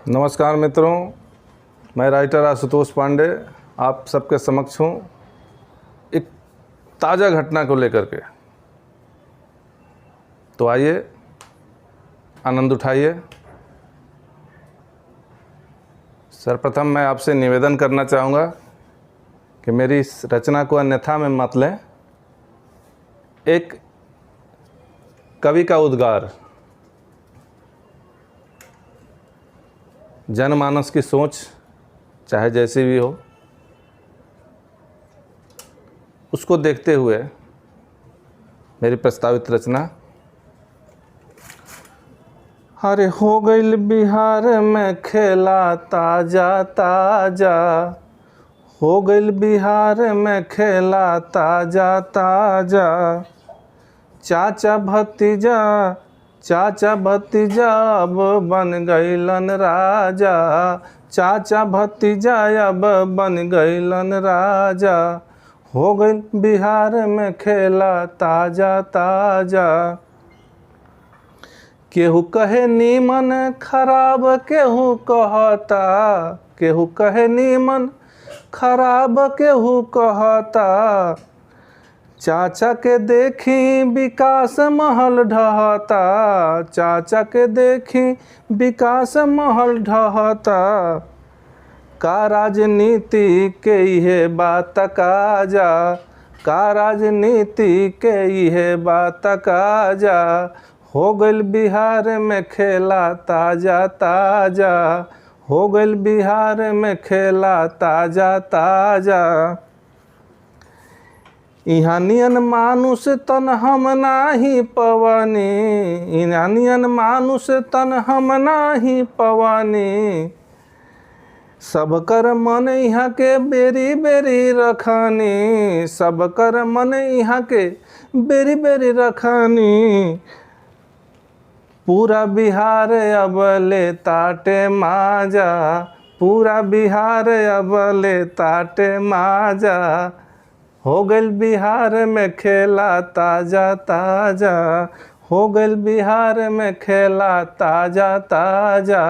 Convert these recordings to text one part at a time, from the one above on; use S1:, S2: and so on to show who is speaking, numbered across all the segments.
S1: नमस्कार मित्रों, मैं राइटर आशुतोष पांडे आप सबके समक्ष हूँ एक ताज़ा घटना को लेकर के। तो आइए आनंद उठाइए। सर्वप्रथम मैं आपसे निवेदन करना चाहूँगा कि मेरी इस रचना को अन्यथा में मत लें। एक कवि का उद्गार, जनमानस की सोच चाहे जैसी भी हो, उसको देखते हुए मेरी प्रस्तावित रचना। अरे हो गइल बिहार में खेला ताजा ताजा, हो गइल बिहार में खेला ताजा ताजा। चाचा भतीजा अब बन गइलन राजा, चाचा भतीजा अब बन गइलन राजा। हो गइल बिहार में खेला ताजा ताजा। केहू कहे नीमन खराब केहू कहता, केहू कहे नीमन खराब केहू कहता। चाचा के देखी विकास महल ढहता, चाचा के देखी विकास महल ढहता। का राजनीति के इहे बात काजा, का राजनीति के इहे बात काजा। हो गइल बिहार में खेला ताजा ताजा, हो गइल बिहार में खेला ताजा ताजा। इहाँ नियन मानुष तन हम नाही पवनी, इहाँ नियन मानुष तन हम नाही पवनी। सब कर मन इहाँ के बेरी बेरी रखनी, सब कर मन इहाँ के बेरी बेरी रखनी। पूरा बिहार अब ले ताटे माजा, पूरा बिहार अब ले ताटे माजा। हो गइल बिहार में खेला ताजा ताजा, हो गइल बिहार में खेला ताजा ताजा।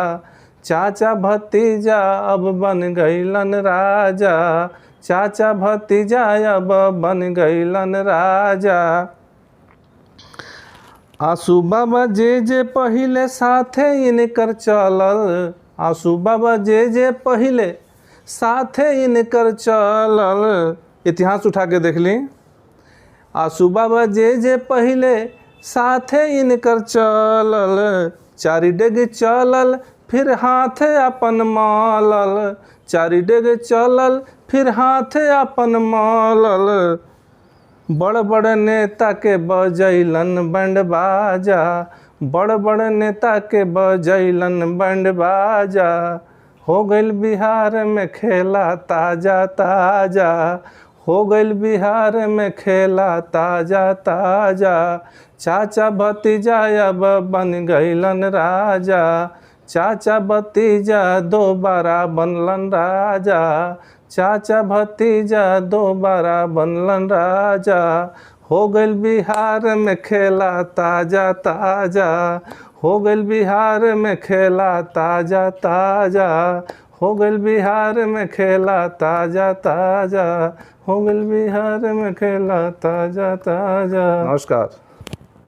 S1: चाचा भतीजा अब बन गइलन राजा, चाचा भतीजा अब बन गइलन राजा। आसू बाबा जे पहिले साथे इनकर चलल, आसू बाबा जे पहिले साथे इनकर चलल। इतिहास उठा के देख ली। आसू बाबा जे पहिले साथे इनकर चलल। चारि डेग चलल फिर हाथे अपन मलल, चारि डेग चलल फिर हाथे अपन मलल। बड़ बड़ नेता के बजैलन बैंड बाजा, बड़ बड़ नेता के बजैलन बैंड बाजा। हो गइल बिहार में खेला ताजा ताजा, हो गइल बिहार में खेला ताजा ताजा। चाचा भतीजा अब बन गइलन राजा, चाचा भतीजा दोबारा बनलन राजा, चाचा भतीजा दोबारा बनलन राजा। हो गइल बिहार में खेला ताजा ताजा, हो गइल बिहार में खेला ताजा ताजा, हो गइल बिहार में खेला ताजा ताजा, हो गइल बिहार में खेला ताजा ताजा। नमस्कार।